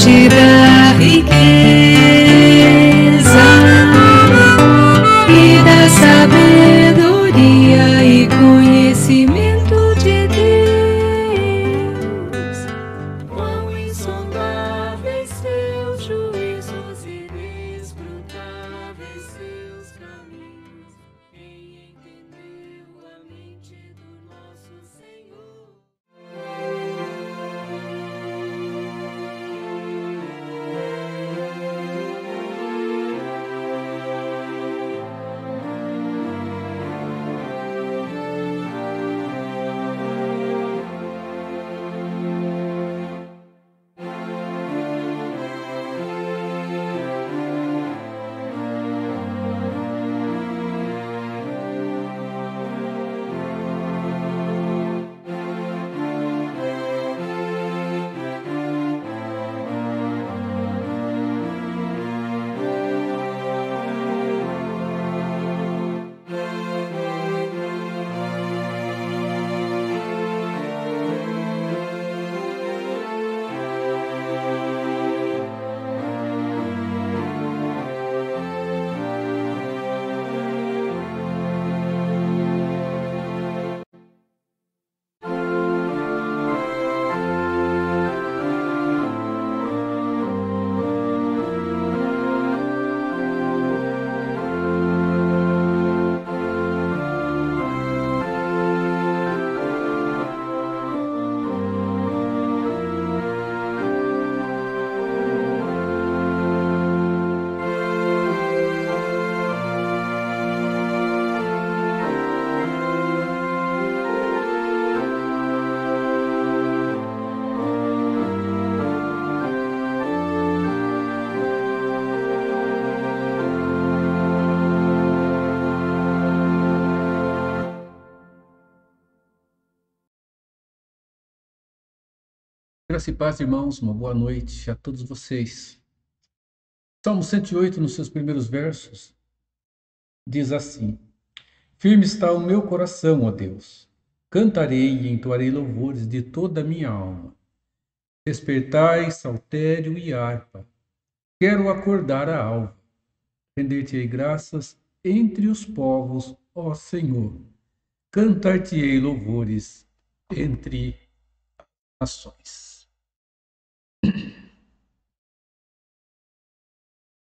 te dá riqueza e dá sabedoria e conhecimento de Deus. Quão insondáveis seus juízos e inescrutáveis seus caminhos. Quem entendeu a mente do nosso Senhor? Graça e paz, irmãos, uma boa noite a todos vocês. Salmo 108, nos seus primeiros versos, diz assim: Firme está o meu coração, ó Deus. Cantarei e entoarei louvores de toda a minha alma. Despertai, saltério e harpa. Quero acordar a alva. Render-te-ei graças entre os povos, ó Senhor. Cantar-te-ei louvores entre as nações.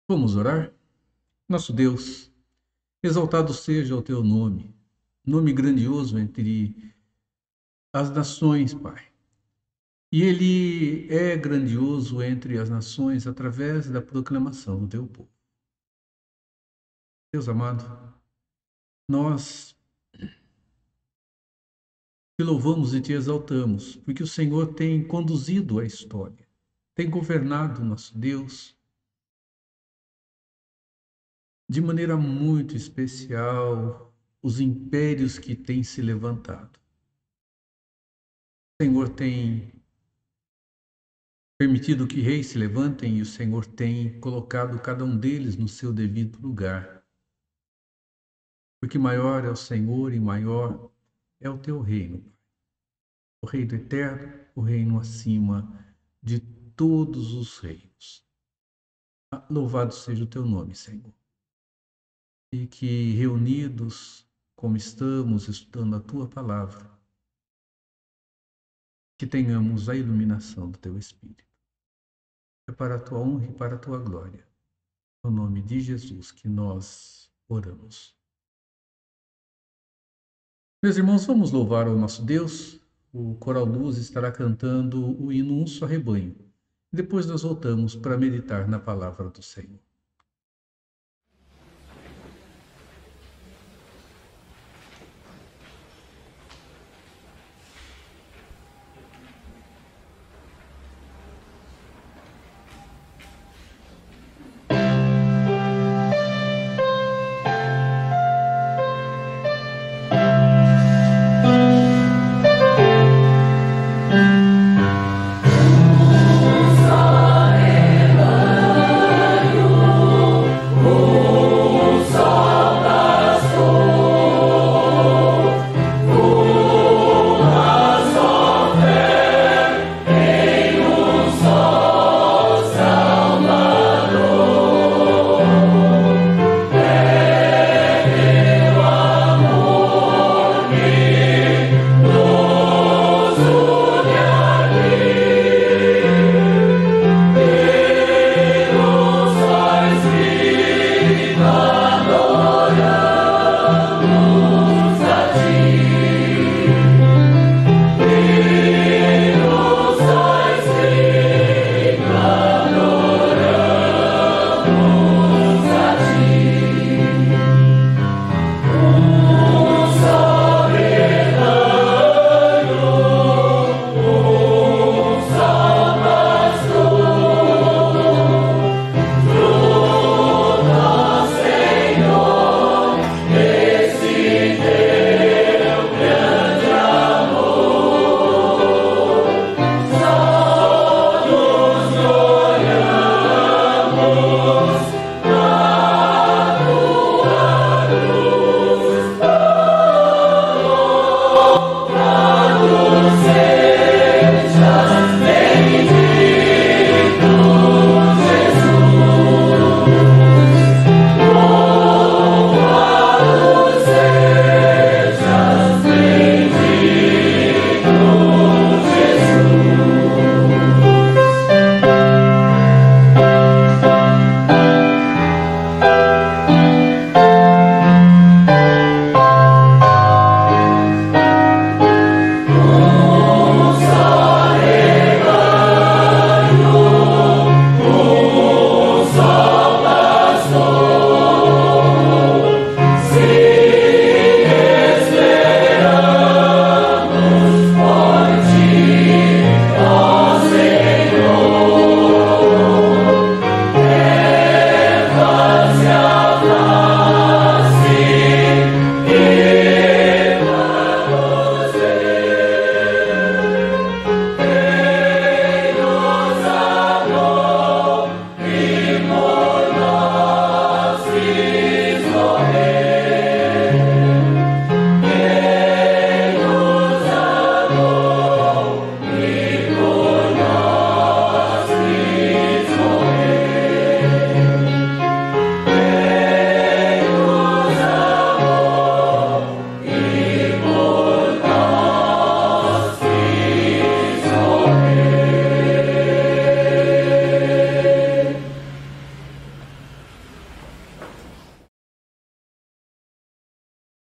Vamos orar? Nosso Deus, exaltado seja o teu nome grandioso entre as nações, Pai. E ele é grandioso entre as nações através da proclamação do teu povo. Deus amado, nós te louvamos e te exaltamos, porque o Senhor tem conduzido a história, tem governado nosso Deus de maneira muito especial os impérios que têm se levantado. O Senhor tem permitido que reis se levantem e o Senhor tem colocado cada um deles no seu devido lugar. Porque maior é o Senhor e maior é o teu reino. O reino eterno, o reino acima de todos os reinos. Louvado seja o teu nome, Senhor. E que reunidos como estamos estudando a tua palavra, que tenhamos a iluminação do teu Espírito. É para a tua honra e para a tua glória. No nome de Jesus que nós oramos. Meus irmãos, vamos louvar ao nosso Deus. O Coral Luz estará cantando o hino Um Só Rebanho. Depois nós voltamos para meditar na palavra do Senhor. Só rebanho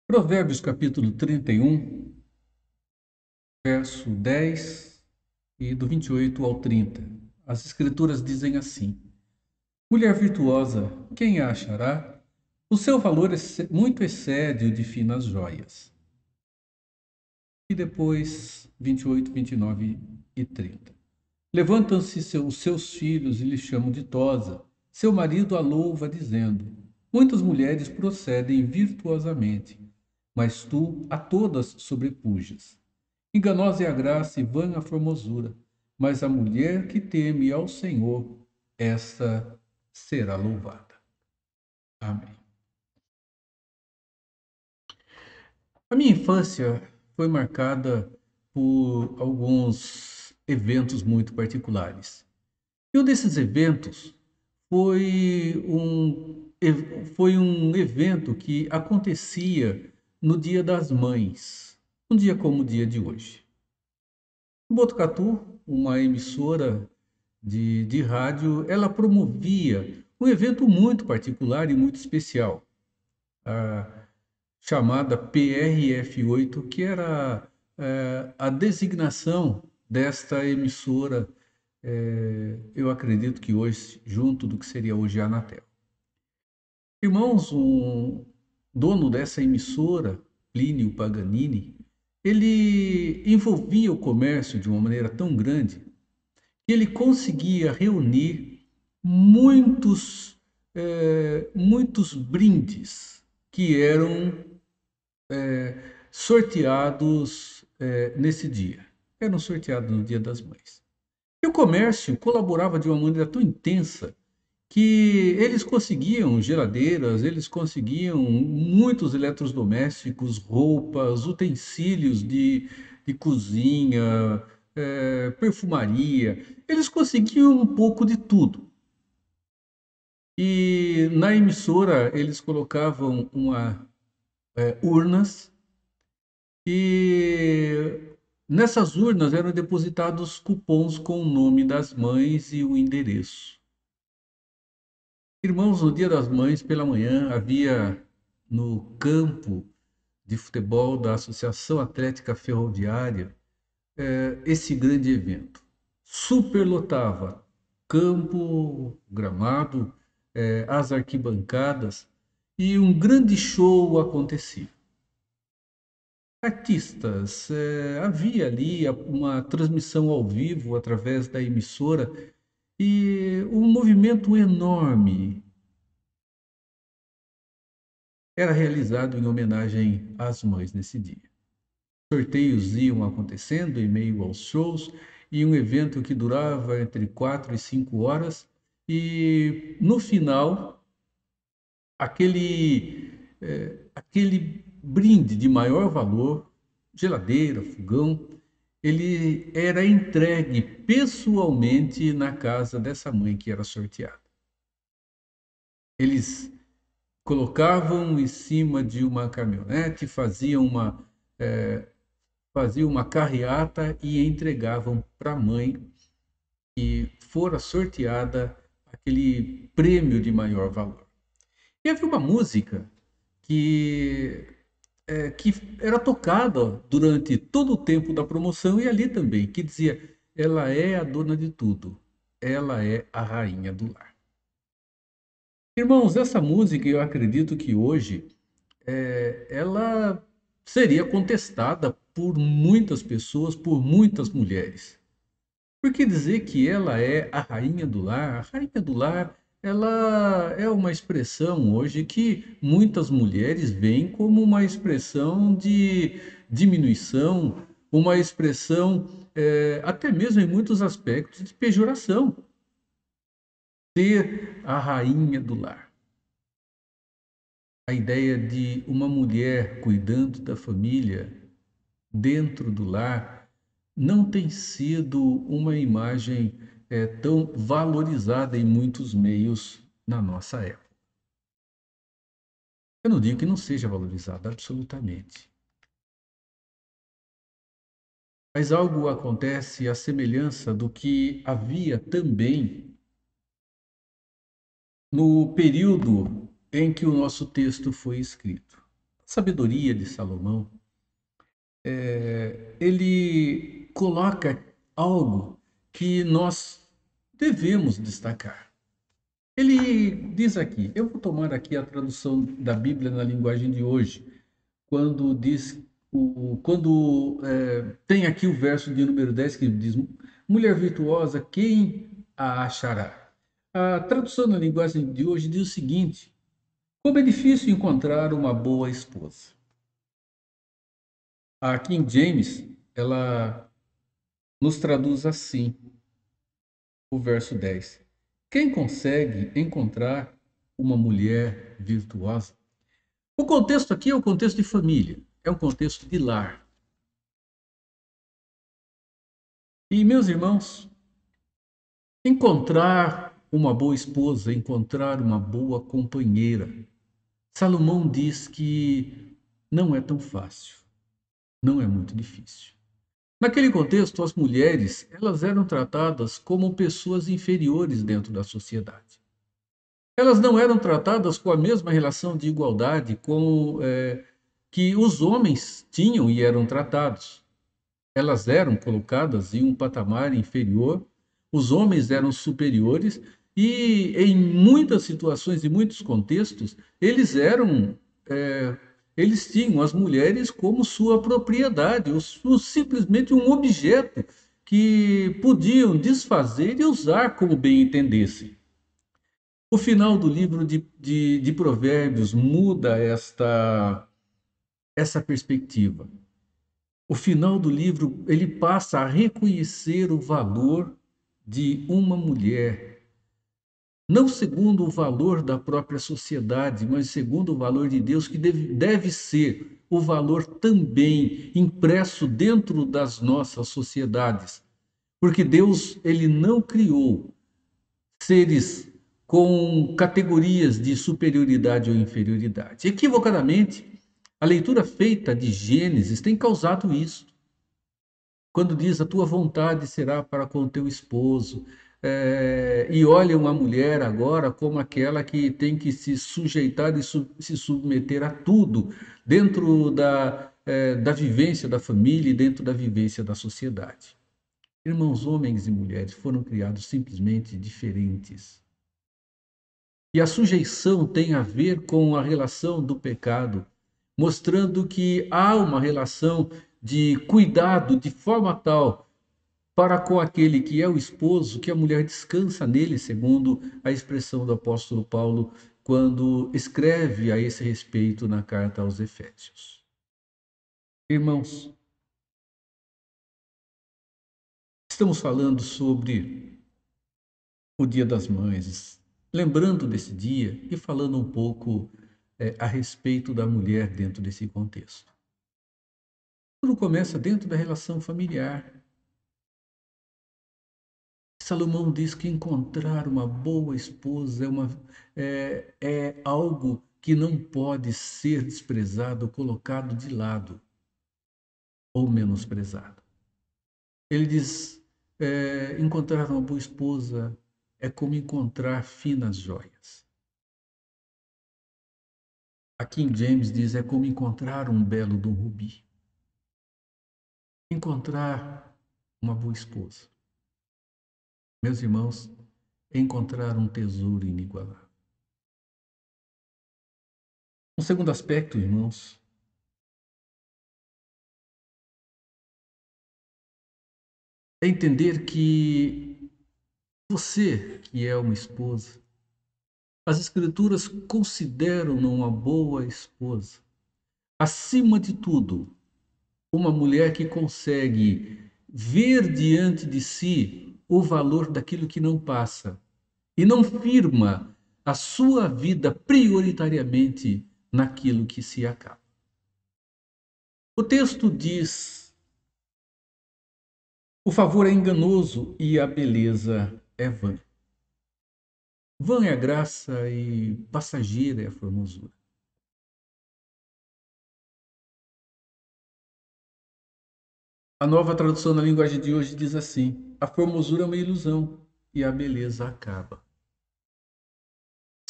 Provérbios capítulo 31, verso 10 e do 28 ao 30. As escrituras dizem assim: Mulher virtuosa, quem a achará? O seu valor muito excede o de finas joias. E depois 28, 29 e 30. Levantam-se os seus filhos e lhe chamam ditosa. Seu marido a louva, dizendo: Muitas mulheres procedem virtuosamente, mas tu a todas sobrepujas. Enganosa é a graça e vã a formosura, mas a mulher que teme ao Senhor, essa será louvada. Amém. A minha infância foi marcada por alguns eventos muito particulares. E um desses eventos foi um evento que acontecia no Dia das Mães, um dia como o dia de hoje. Em Botucatu, uma emissora de rádio, ela promovia um evento muito particular e muito especial, a chamada PRF8, que era a designação desta emissora, eu acredito que hoje, junto do que seria hoje a Anatel. Irmãos, um dono dessa emissora, Plínio Paganini, ele envolvia o comércio de uma maneira tão grande que ele conseguia reunir muitos brindes que eram sorteados nesse dia. Eram sorteados no Dia das Mães. E o comércio colaborava de uma maneira tão intensa que eles conseguiam geladeiras, eles conseguiam muitos eletrodomésticos, roupas, utensílios de cozinha, perfumaria. Eles conseguiam um pouco de tudo. E na emissora eles colocavam urnas e nessas urnas eram depositados cupons com o nome das mães e o endereço. Irmãos, no Dia das Mães, pela manhã, havia no campo de futebol da Associação Atlética Ferroviária esse grande evento. Superlotava campo, gramado, as arquibancadas e um grande show acontecia. Artistas, havia ali uma transmissão ao vivo através da emissora e um movimento enorme era realizado em homenagem às mães nesse dia. Sorteios iam acontecendo em meio aos shows e um evento que durava entre 4 e 5 horas e no final aquele brinde de maior valor, geladeira, fogão, ele era entregue pessoalmente na casa dessa mãe que era sorteada. Eles colocavam em cima de uma caminhonete, faziam uma carreata e entregavam para a mãe que fora sorteada aquele prêmio de maior valor. E havia uma música que era tocada durante todo o tempo da promoção e ali também, que dizia: ela é a dona de tudo, ela é a rainha do lar. Irmãos, essa música eu acredito que hoje ela seria contestada por muitas pessoas, por muitas mulheres. Porque dizer que ela é a rainha do lar, a rainha do lar, ela é uma expressão hoje que muitas mulheres veem como uma expressão de diminuição, uma expressão, até mesmo em muitos aspectos, de pejoração. Ser a rainha do lar. A ideia de uma mulher cuidando da família dentro do lar não tem sido uma imagem tão valorizada em muitos meios na nossa época. Eu não digo que não seja valorizada, absolutamente. Mas algo acontece à semelhança do que havia também no período em que o nosso texto foi escrito. sabedoria de Salomão, ele coloca algo que nós devemos destacar. Ele diz aqui, eu vou tomar aqui a tradução da Bíblia na linguagem de hoje, quando diz, tem aqui o verso de número 10 que diz, mulher virtuosa, quem a achará? A tradução na linguagem de hoje diz o seguinte, como é difícil encontrar uma boa esposa. A King James, ela nos traduz assim, o verso 10. Quem consegue encontrar uma mulher virtuosa? O contexto aqui é o contexto de família, é um contexto de lar. E, meus irmãos, encontrar uma boa esposa, encontrar uma boa companheira, Salomão diz que não é tão fácil, não é muito difícil. Naquele contexto, as mulheres, elas eram tratadas como pessoas inferiores dentro da sociedade. Elas não eram tratadas com a mesma relação de igualdade que os homens tinham e eram tratados. Elas eram colocadas em um patamar inferior, os homens eram superiores e, em muitas situações e muitos contextos, eles tinham as mulheres como sua propriedade, ou simplesmente um objeto que podiam desfazer e usar como bem entendessem. O final do livro de Provérbios muda essa perspectiva. O final do livro, ele passa a reconhecer o valor de uma mulher, não segundo o valor da própria sociedade, mas segundo o valor de Deus, que deve ser o valor também impresso dentro das nossas sociedades. Porque Deus, ele não criou seres com categorias de superioridade ou inferioridade. Equivocadamente, a leitura feita de Gênesis tem causado isso. Quando diz a tua vontade será para com teu esposo, e olha uma mulher agora como aquela que tem que se sujeitar e se submeter a tudo dentro da vivência da família e dentro da vivência da sociedade. Irmãos, homens e mulheres foram criados simplesmente diferentes. E a sujeição tem a ver com a relação do pecado, mostrando que há uma relação de cuidado de forma tal para com aquele que é o esposo, que a mulher descansa nele, segundo a expressão do apóstolo Paulo, quando escreve a esse respeito na carta aos Efésios. Irmãos, estamos falando sobre o Dia das Mães, lembrando desse dia e falando um pouco a respeito da mulher dentro desse contexto. Tudo começa dentro da relação familiar. Salomão diz que encontrar uma boa esposa é algo que não pode ser desprezado, colocado de lado ou menosprezado. Ele diz, encontrar uma boa esposa é como encontrar finas joias. A King James diz, é como encontrar um belo de um rubi. Encontrar uma boa esposa, meus irmãos, é encontrar um tesouro inigualável. Um segundo aspecto, irmãos, é entender que você, que é uma esposa, as Escrituras consideram uma boa esposa, acima de tudo, uma mulher que consegue ver diante de si o valor daquilo que não passa e não firma a sua vida prioritariamente naquilo que se acaba. O texto diz: o favor é enganoso e a beleza é vã. Vã é a graça e passageira é a formosura. A nova tradução na linguagem de hoje diz assim: a formosura é uma ilusão e a beleza acaba.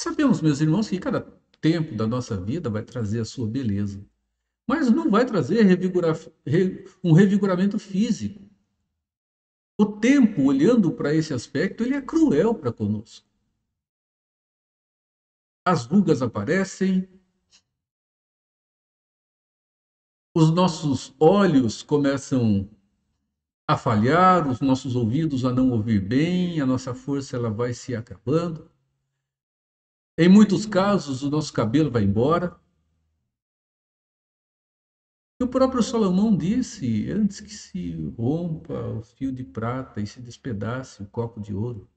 Sabemos, meus irmãos, que cada tempo da nossa vida vai trazer a sua beleza, mas não vai trazer um revigoramento físico. O tempo, olhando para esse aspecto, ele é cruel para conosco. As rugas aparecem, os nossos olhos começam a falhar, os nossos ouvidos a não ouvir bem, a nossa força ela vai se acabando. Em muitos casos, o nosso cabelo vai embora. E o próprio Salomão disse, antes que se rompa o fio de prata e se despedace o copo de ouro.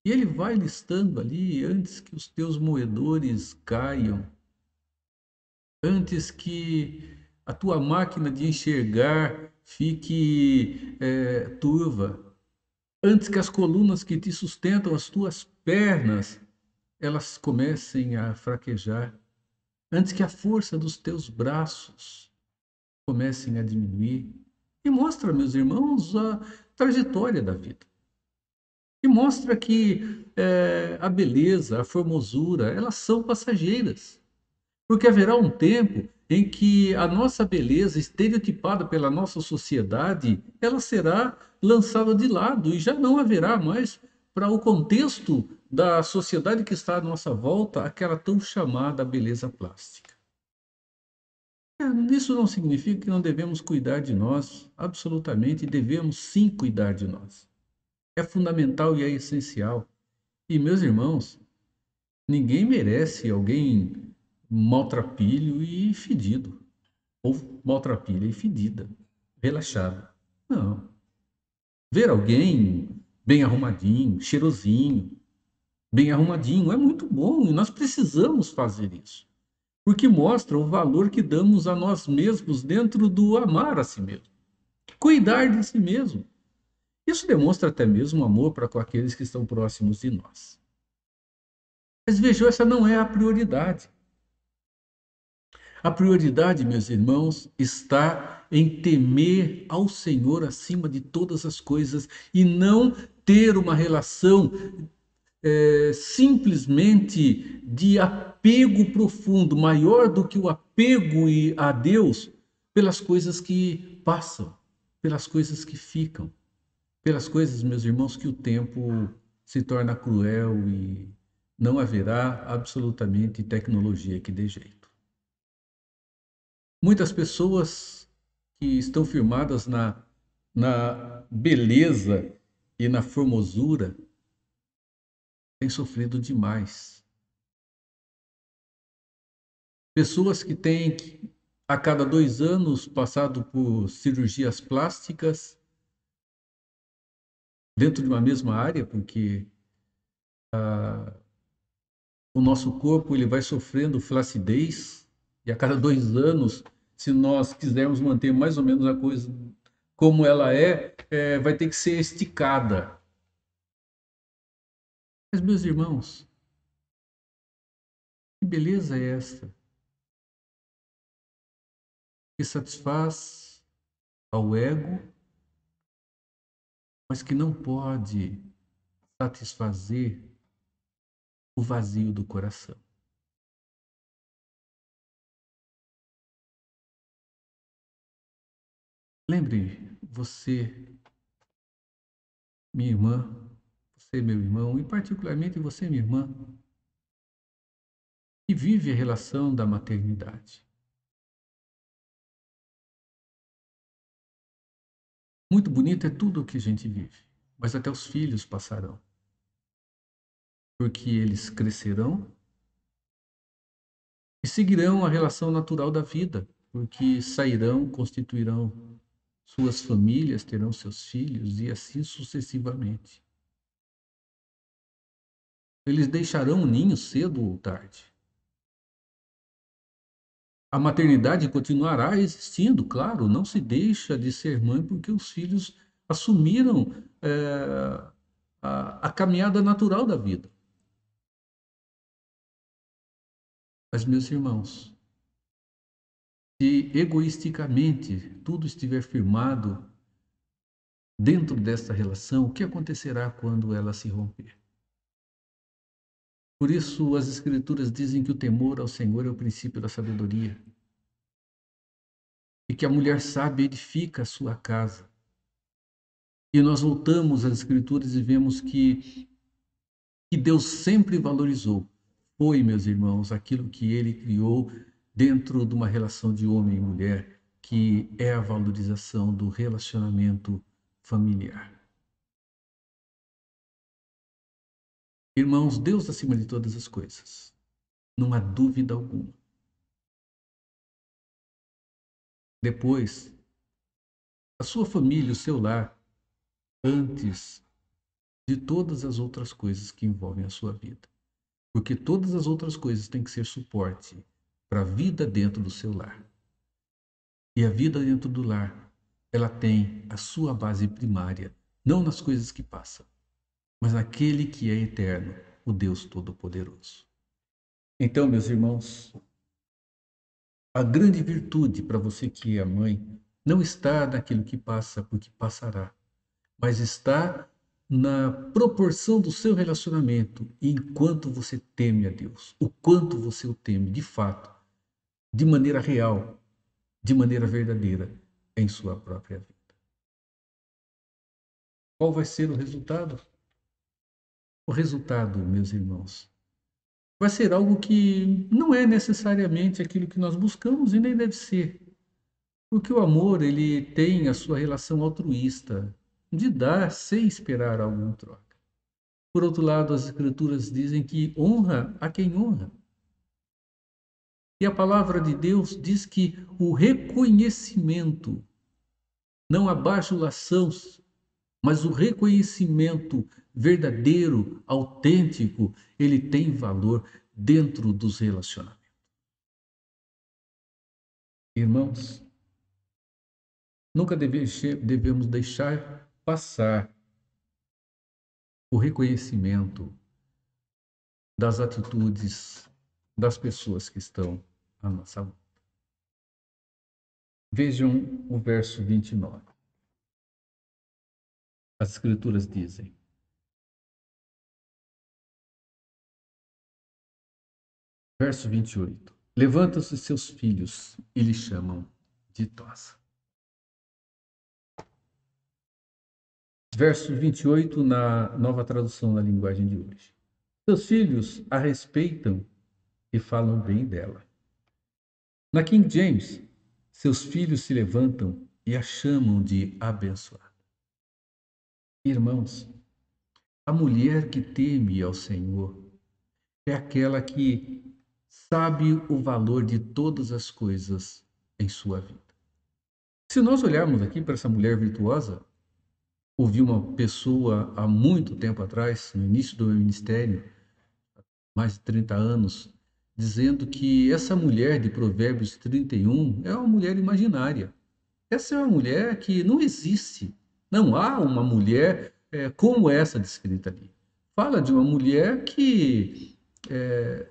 E ele vai listando ali, antes que os teus moedores caiam, antes que a tua máquina de enxergar fique turva, antes que as colunas que te sustentam, as tuas pernas, elas comecem a fraquejar, antes que a força dos teus braços comecem a diminuir. E mostra, meus irmãos, a trajetória da vida. E mostra que a beleza, a formosura, elas são passageiras. Porque haverá um tempo em que a nossa beleza, estereotipada pela nossa sociedade, ela será lançada de lado e já não haverá mais, para o contexto da sociedade que está à nossa volta, aquela tão chamada beleza plástica. Isso não significa que não devemos cuidar de nós, absolutamente devemos sim cuidar de nós. É fundamental e é essencial. E, meus irmãos, ninguém merece alguém maltrapilho e fedido. Ou maltrapilha e fedida, relaxada. Não. Ver alguém bem arrumadinho, cheirosinho, bem arrumadinho, é muito bom e nós precisamos fazer isso. Porque mostra o valor que damos a nós mesmos dentro do amar a si mesmo. Cuidar de si mesmo. Isso demonstra até mesmo amor para com aqueles que estão próximos de nós. Mas vejam, essa não é a prioridade. A prioridade, meus irmãos, está em temer ao Senhor acima de todas as coisas e não ter uma relação simplesmente de apego profundo, maior do que o apego a Deus, pelas coisas que passam, pelas coisas que ficam, pelas coisas, meus irmãos, que o tempo se torna cruel e não haverá absolutamente tecnologia que dê jeito. Muitas pessoas que estão firmadas na beleza e na formosura têm sofrido demais. Pessoas que têm, a cada 2 anos, passado por cirurgias plásticas dentro de uma mesma área, porque o nosso corpo ele vai sofrendo flacidez e a cada 2 anos, se nós quisermos manter mais ou menos a coisa como ela vai ter que ser esticada. Mas, meus irmãos, que beleza é esta? Que satisfaz ao ego, mas que não pode satisfazer o vazio do coração. Lembre, você, minha irmã, você, meu irmão, e particularmente você, minha irmã, que vive a relação da maternidade. Muito bonito é tudo o que a gente vive, mas até os filhos passarão. Porque eles crescerão e seguirão a relação natural da vida, porque sairão, constituirão suas famílias, terão seus filhos e assim sucessivamente. Eles deixarão o ninho cedo ou tarde. A maternidade continuará existindo, claro, não se deixa de ser mãe porque os filhos assumiram a caminhada natural da vida. Mas, meus irmãos, se egoisticamente tudo estiver firmado dentro desta relação, o que acontecerá quando ela se romper? Por isso, as Escrituras dizem que o temor ao Senhor é o princípio da sabedoria. E que a mulher sábia edifica a sua casa. E nós voltamos às Escrituras e vemos que Deus sempre valorizou. Foi, meus irmãos, aquilo que ele criou dentro de uma relação de homem e mulher, que é a valorização do relacionamento familiar. Irmãos, Deus acima de todas as coisas. Não há dúvida alguma. Depois, a sua família, o seu lar, antes de todas as outras coisas que envolvem a sua vida. Porque todas as outras coisas têm que ser suporte para a vida dentro do seu lar. E a vida dentro do lar, ela tem a sua base primária, não nas coisas que passam, mas naquele que é eterno, o Deus Todo-Poderoso. Então, meus irmãos, a grande virtude para você que é mãe não está naquilo que passa, porque passará, mas está na proporção do seu relacionamento e enquanto você teme a Deus, o quanto você o teme de fato, de maneira real, de maneira verdadeira em sua própria vida. Qual vai ser o resultado? O resultado, meus irmãos, vai ser algo que não é necessariamente aquilo que nós buscamos e nem deve ser. Porque o amor, ele tem a sua relação altruísta, de dar sem esperar algo em troca. Por outro lado, as Escrituras dizem que honra a quem honra. E a palavra de Deus diz que o reconhecimento, não a bajulação, mas o reconhecimento verdadeiro, autêntico, ele tem valor dentro dos relacionamentos. Irmãos, nunca devemos deixar passar o reconhecimento das atitudes das pessoas que estão à nossa volta. Vejam o verso 29. As Escrituras dizem: verso 28. Levantam-se seus filhos e lhe chamam ditosa. Verso 28 na nova tradução na linguagem de hoje. Seus filhos a respeitam e falam bem dela. Na King James, seus filhos se levantam e a chamam de abençoada. Irmãos, a mulher que teme ao Senhor é aquela que sabe o valor de todas as coisas em sua vida. Se nós olharmos aqui para essa mulher virtuosa, ouvi uma pessoa há muito tempo atrás, no início do meu ministério, mais de 30 anos, dizendo que essa mulher de Provérbios 31 é uma mulher imaginária. Essa é uma mulher que não existe. Não há uma mulher como essa descrita ali. Fala de uma mulher que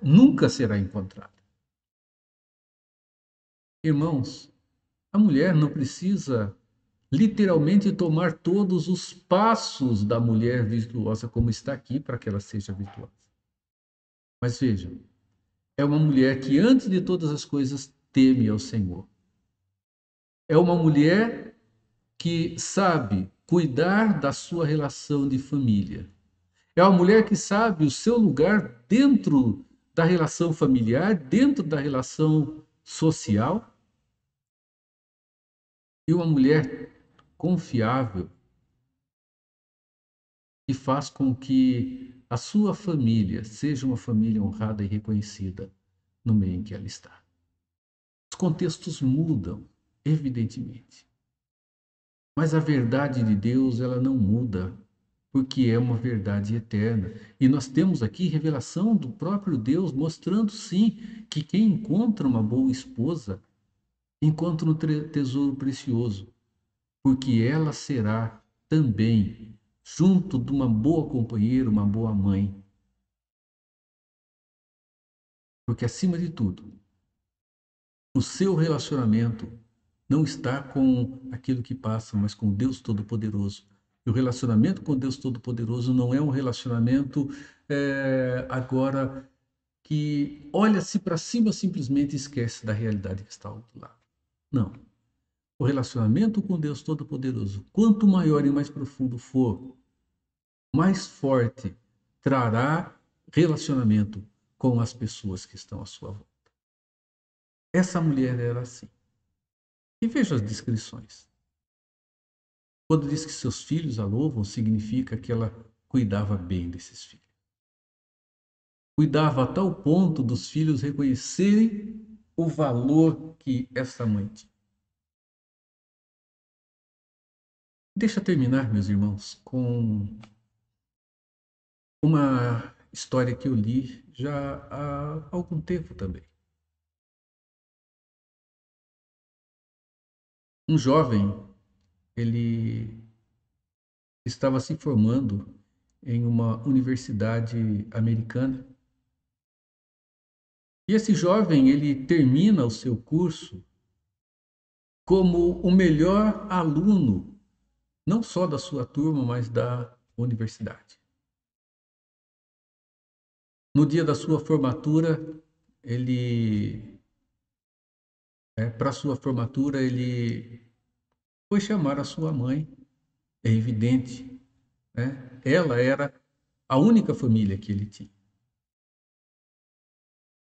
nunca será encontrada. Irmãos, a mulher não precisa literalmente tomar todos os passos da mulher virtuosa como está aqui para que ela seja virtuosa. Mas vejam, é uma mulher que antes de todas as coisas teme ao Senhor. É uma mulher que sabe cuidar da sua relação de família. É uma mulher que sabe o seu lugar dentro da relação familiar, dentro da relação social. E uma mulher confiável que faz com que a sua família seja uma família honrada e reconhecida no meio em que ela está. Os contextos mudam, evidentemente. Mas a verdade de Deus, ela não muda, porque é uma verdade eterna. E nós temos aqui revelação do próprio Deus, mostrando sim que quem encontra uma boa esposa encontra um tesouro precioso, porque ela será também, junto de uma boa companheira, uma boa mãe. Porque, acima de tudo, o seu relacionamento não está com aquilo que passa, mas com Deus Todo-Poderoso, E o relacionamento com Deus Todo-Poderoso não é um relacionamento agora que olha-se para cima simplesmente e esquece da realidade que está ao outro lado. Não. O relacionamento com Deus Todo-Poderoso, quanto maior e mais profundo for, mais forte trará relacionamento com as pessoas que estão à sua volta. Essa mulher era assim. E veja as descrições. Quando diz que seus filhos a louvam, significa que ela cuidava bem desses filhos. Cuidava a tal ponto dos filhos reconhecerem o valor que essa mãe tinha. Deixa eu terminar, meus irmãos, com uma história que eu li já há algum tempo também. Um jovem, ele estava se formando em uma universidade americana. E esse jovem, ele termina o seu curso como o melhor aluno, não só da sua turma, mas da universidade. No dia da sua formatura, para sua formatura, ele foi chamar a sua mãe, é evidente, né? Ela era a única família que ele tinha.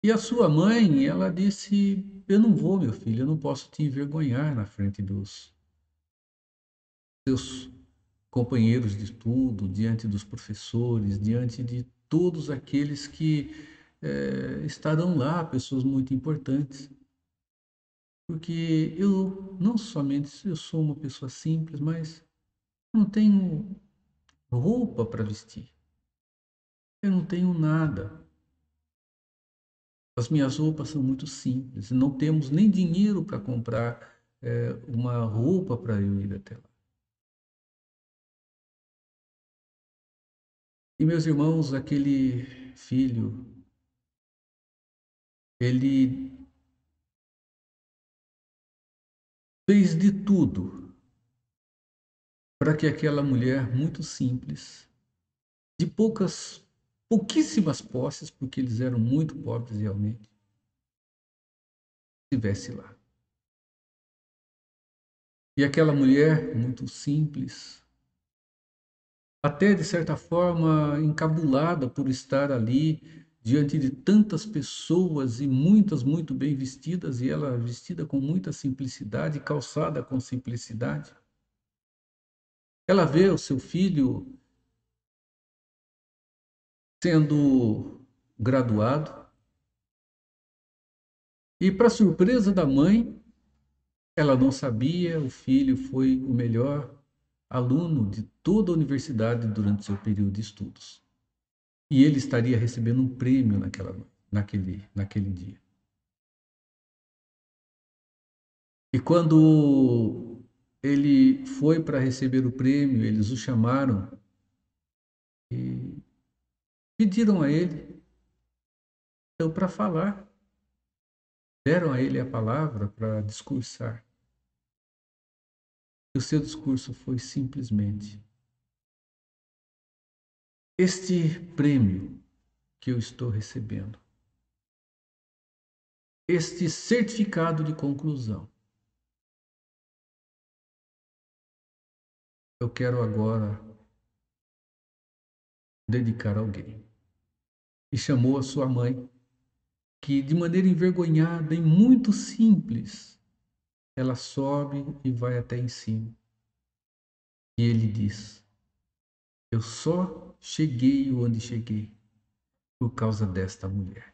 E a sua mãe, ela disse: eu não vou, meu filho, eu não posso te envergonhar na frente dos seus companheiros de estudo, diante dos professores, diante de todos aqueles que estarão lá, pessoas muito importantes. Porque eu, não somente eu sou uma pessoa simples, mas não tenho roupa para vestir. Eu não tenho nada. As minhas roupas são muito simples. Não temos nem dinheiro para comprar uma roupa para eu ir até lá. E meus irmãos, aquele filho, ele fez de tudo para que aquela mulher muito simples, de pouquíssimas posses, porque eles eram muito pobres realmente, estivesse lá. E aquela mulher muito simples, até de certa forma encabulada por estar ali diante de tantas pessoas e muitas muito bem vestidas, e ela vestida com muita simplicidade, calçada com simplicidade. Ela vê o seu filho sendo graduado e, para surpresa da mãe, ela não sabia, o filho foi o melhor aluno de toda a universidade durante seu período de estudos. E ele estaria recebendo um prêmio naquele dia. E quando ele foi para receber o prêmio, eles o chamaram e pediram a ele então para falar. Deram a ele a palavra para discursar. E o seu discurso foi simplesmente: este prêmio que eu estou recebendo, este certificado de conclusão, eu quero agora dedicar a alguém. E chamou a sua mãe, que de maneira envergonhada e muito simples, ela sobe e vai até em cima. E ele diz: eu só cheguei onde cheguei por causa desta mulher.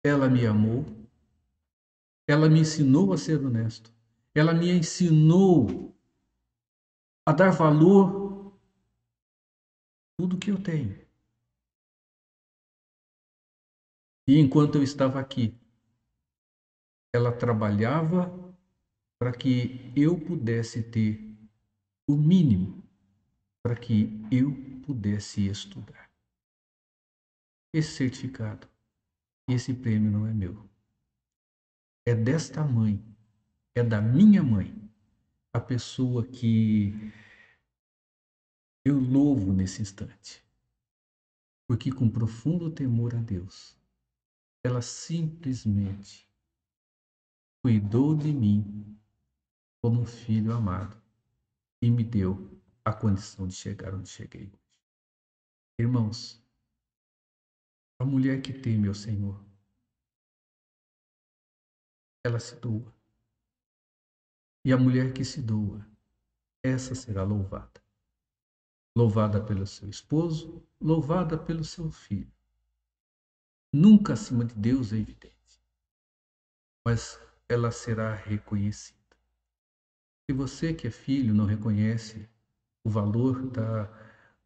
Ela me amou, ela me ensinou a ser honesto, ela me ensinou a dar valor a tudo que eu tenho. E enquanto eu estava aqui, ela trabalhava para que eu pudesse ter o mínimo, para que eu pudesse estudar. Esse certificado, esse prêmio não é meu. É desta mãe, é da minha mãe, a pessoa que Eu louvo nesse instante, porque com profundo temor a Deus, ela simplesmente cuidou de mim como um filho amado e me deu a condição de chegar onde cheguei hoje. Irmãos, a mulher que teme ao Senhor, ela se doa. E a mulher que se doa, essa será louvada. Louvada pelo seu esposo, louvada pelo seu filho. Nunca acima de Deus é evidente, mas ela será reconhecida. Se você que é filho não reconhece o valor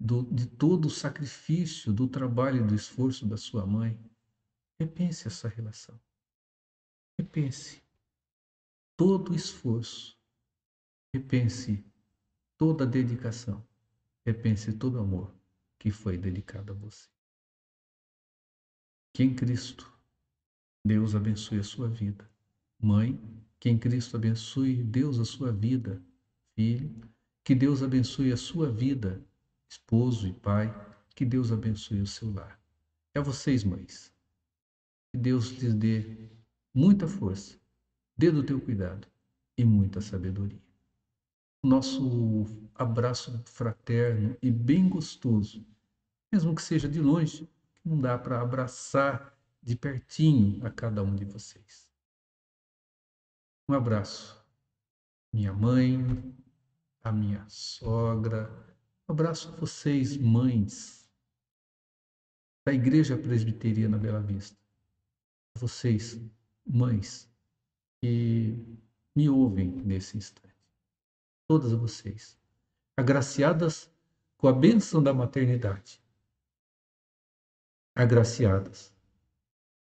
de todo o sacrifício, do trabalho e do esforço da sua mãe, repense essa relação. Repense todo o esforço. Repense toda a dedicação. Repense todo o amor que foi dedicado a você. Que em Cristo Deus abençoe a sua vida. Mãe, que em Cristo abençoe Deus a sua vida. Filho, que Deus abençoe a sua vida. Esposo e pai, que Deus abençoe o seu lar. É a vocês, mães. Que Deus lhes dê muita força, dê do teu cuidado e muita sabedoria. Nosso abraço fraterno e bem gostoso, mesmo que seja de longe, não dá para abraçar de pertinho a cada um de vocês. Um abraço, minha mãe, a minha sogra, um abraço a vocês, mães da Igreja Presbiteriana Bela Vista, a vocês, mães, que me ouvem nesse instante. Todas vocês, agraciadas com a bênção da maternidade, agraciadas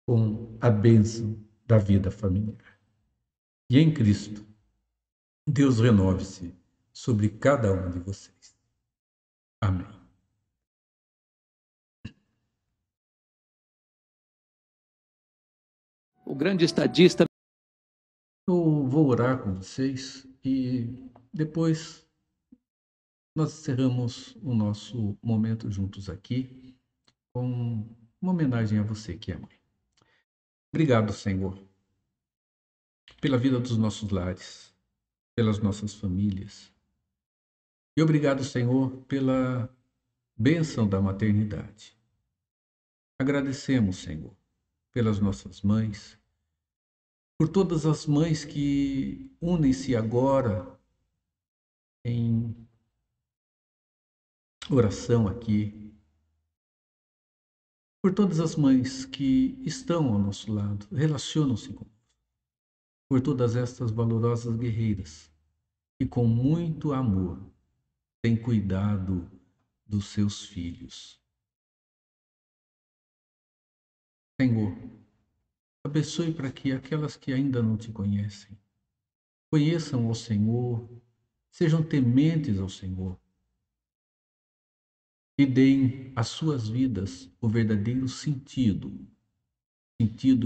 com a bênção da vida familiar. E em Cristo, Deus renove-se sobre cada um de vocês. Amém. O grande estadista. Eu vou orar com vocês e depois nós encerramos o nosso momento juntos aqui com uma homenagem a você que é mãe. Obrigado, Senhor, pela vida dos nossos lares, pelas nossas famílias. E obrigado, Senhor, pela bênção da maternidade. Agradecemos, Senhor, pelas nossas mães, por todas as mães que unem-se agora em oração aqui, por todas as mães que estão ao nosso lado, relacionam-se conosco, por todas estas valorosas guerreiras que com muito amor têm cuidado dos seus filhos. Senhor, abençoe para que aquelas que ainda não te conhecem, conheçam ao Senhor, sejam tementes ao Senhor e deem às suas vidas o verdadeiro sentido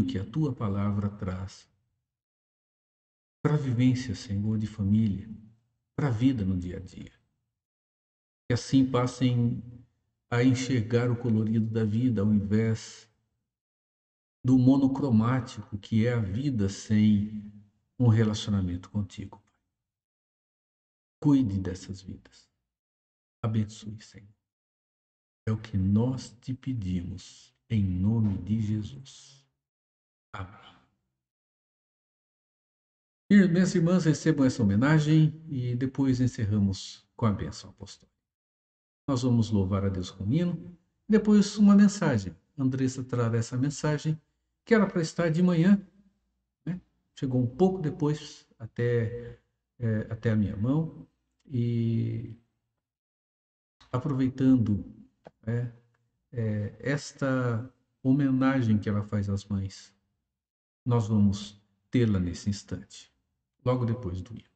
que a tua palavra traz para a vivência, Senhor, de família, para a vida no dia a dia. Que assim passem a enxergar o colorido da vida ao invés do monocromático que é a vida sem um relacionamento contigo. Cuide dessas vidas. Abençoe, Senhor. É o que nós te pedimos, em nome de Jesus. Amém. Minhas irmãs, recebam essa homenagem e depois encerramos com a bênção apostólica. Nós vamos louvar a Deus com um hino, depois uma mensagem. Andressa trará essa mensagem, que era para estar de manhã, né? Chegou um pouco depois até a minha mão, e aproveitando esta homenagem que ela faz às mães, nós vamos tê-la nesse instante, logo depois do hino.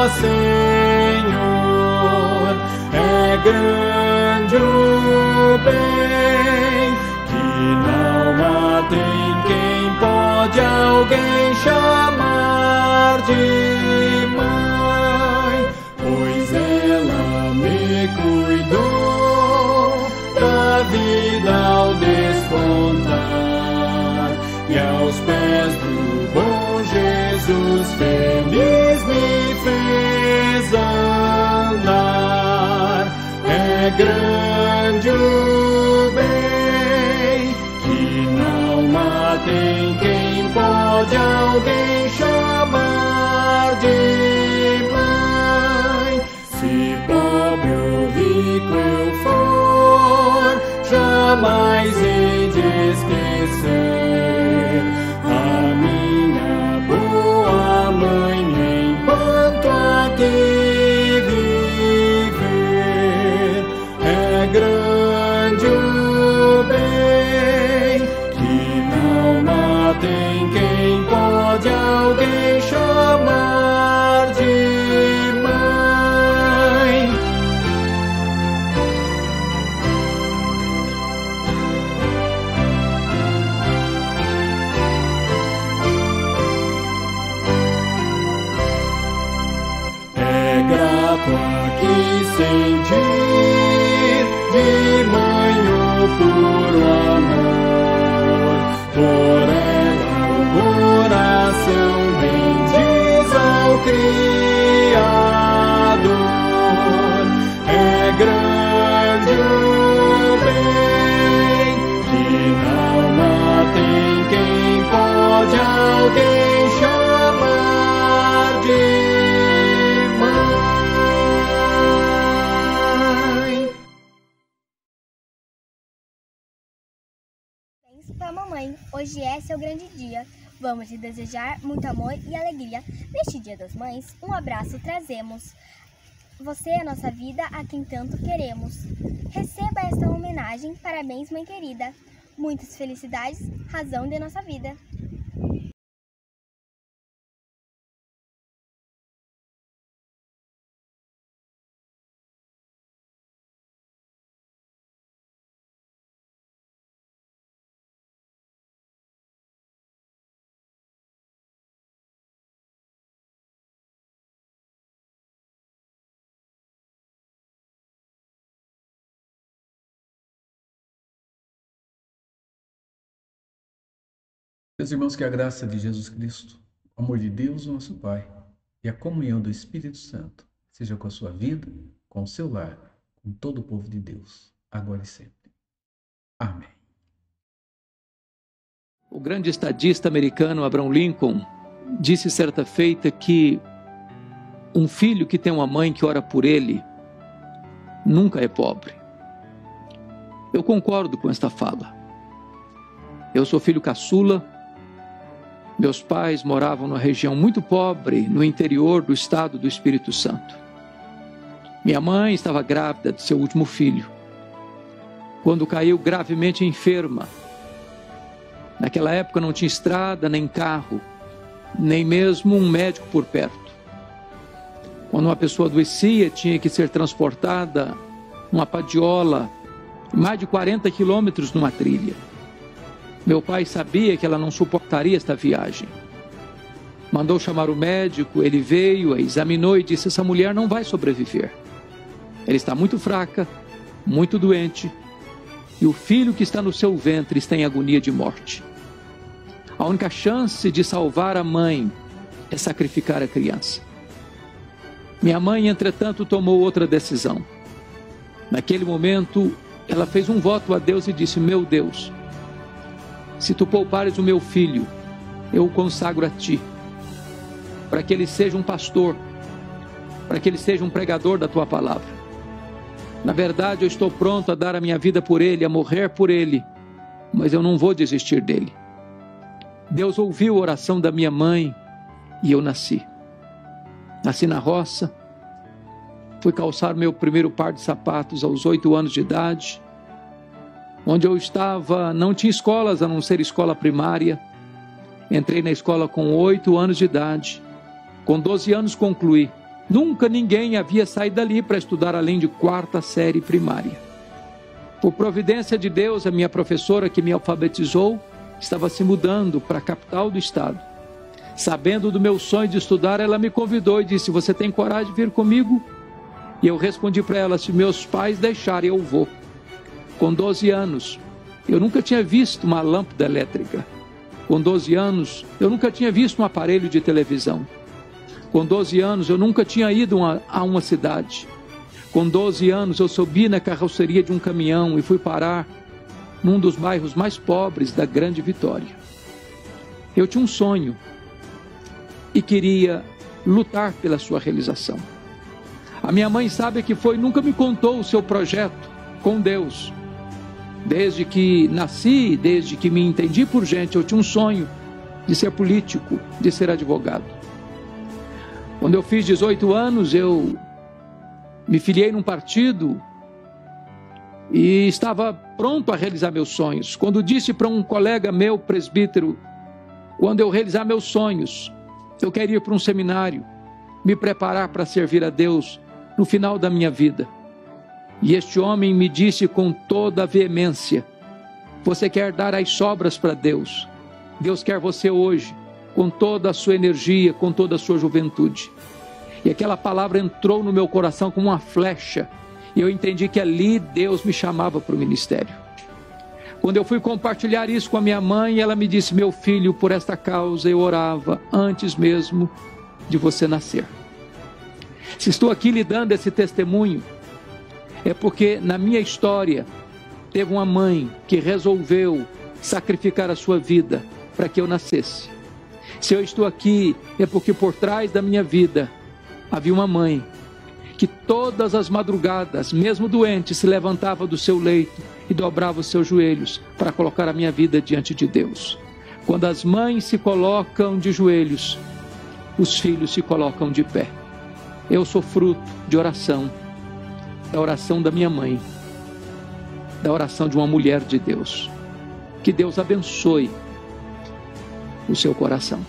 Senhor, é grande o bem, que não há tem quem pode alguém chamar de mãe, pois ela me cuidou da vida ao despontar, e aos pés do bom Jesus feliz me fez andar. É grande o bem, que não há tem quem pode alguém chamar de mãe. Se pobre ou rico eu for, jamais hei de esquecer a minha boa mãe enquanto aqui viver. É grande o bem, que não há tem quem pode alguém chamar de mãe. É grato aqui sentir de mãe o puro amor, por ela o coração bendiz ao Criador. É grande o bem, que não há tem quem pode alguém chamar de mãe. Para a mamãe, hoje é seu grande dia. Vamos te desejar muito amor e alegria. Neste Dia das Mães, um abraço trazemos. Você é a nossa vida, a quem tanto queremos. Receba esta homenagem. Parabéns, mãe querida. Muitas felicidades, razão de nossa vida. Meus irmãos, que a graça de Jesus Cristo, o amor de Deus, nosso Pai, e a comunhão do Espírito Santo seja com a sua vida, com o seu lar, com todo o povo de Deus, agora e sempre. Amém. O grande estadista americano Abraham Lincoln disse certa feita que um filho que tem uma mãe que ora por ele nunca é pobre. Eu concordo com esta fala. Eu sou filho caçula. Meus pais moravam numa região muito pobre, no interior do estado do Espírito Santo. Minha mãe estava grávida de seu último filho, quando caiu gravemente enferma. Naquela época não tinha estrada, nem carro, nem mesmo um médico por perto. Quando uma pessoa adoecia, tinha que ser transportada numa padiola, mais de 40 quilômetros numa trilha. Meu pai sabia que ela não suportaria esta viagem. Mandou chamar o médico, ele veio, a examinou e disse: essa mulher não vai sobreviver. Ela está muito fraca, muito doente, e o filho que está no seu ventre está em agonia de morte. A única chance de salvar a mãe é sacrificar a criança. Minha mãe, entretanto, tomou outra decisão. Naquele momento, ela fez um voto a Deus e disse: meu Deus, se tu poupares o meu filho, eu o consagro a ti, para que ele seja um pastor, para que ele seja um pregador da tua palavra. Na verdade, eu estou pronto a dar a minha vida por ele, a morrer por ele, mas eu não vou desistir dele. Deus ouviu a oração da minha mãe e eu nasci. Nasci na roça, fui calçar meu primeiro par de sapatos aos 8 anos de idade. Onde eu estava não tinha escolas a não ser escola primária. Entrei na escola com 8 anos de idade. Com 12 anos concluí. Nunca ninguém havia saído dali para estudar além de 4ª série primária. Por providência de Deus, a minha professora que me alfabetizou estava se mudando para a capital do estado. Sabendo do meu sonho de estudar, ela me convidou e disse: você tem coragem de vir comigo? E eu respondi para ela: se meus pais deixarem, eu vou. Com 12 anos, eu nunca tinha visto uma lâmpada elétrica. Com 12 anos, eu nunca tinha visto um aparelho de televisão. Com 12 anos, eu nunca tinha ido a uma cidade. Com 12 anos, eu subi na carroceria de um caminhão e fui parar num dos bairros mais pobres da Grande Vitória. Eu tinha um sonho e queria lutar pela sua realização. A minha mãe sabe que foi, nunca me contou o seu projeto com Deus. Desde que nasci, desde que me entendi por gente, eu tinha um sonho de ser político, de ser advogado. Quando eu fiz 18 anos, eu me filiei num partido e estava pronto a realizar meus sonhos. Quando disse para um colega meu, presbítero, quando eu realizar meus sonhos, eu queria ir para um seminário, me preparar para servir a Deus no final da minha vida. E este homem me disse com toda a veemência: você quer dar as sobras para Deus. Deus quer você hoje, com toda a sua energia, com toda a sua juventude. E aquela palavra entrou no meu coração como uma flecha. E eu entendi que ali Deus me chamava para o ministério. Quando eu fui compartilhar isso com a minha mãe, ela me disse: meu filho, por esta causa eu orava antes mesmo de você nascer. Se estou aqui lhe dando esse testemunho, é porque na minha história teve uma mãe que resolveu sacrificar a sua vida para que eu nascesse. Se eu estou aqui, é porque por trás da minha vida havia uma mãe que todas as madrugadas, mesmo doente, se levantava do seu leito e dobrava os seus joelhos para colocar a minha vida diante de Deus. Quando as mães se colocam de joelhos, os filhos se colocam de pé. Eu sou fruto de oração, da oração da minha mãe, da oração de uma mulher de Deus. Que Deus abençoe o seu coração.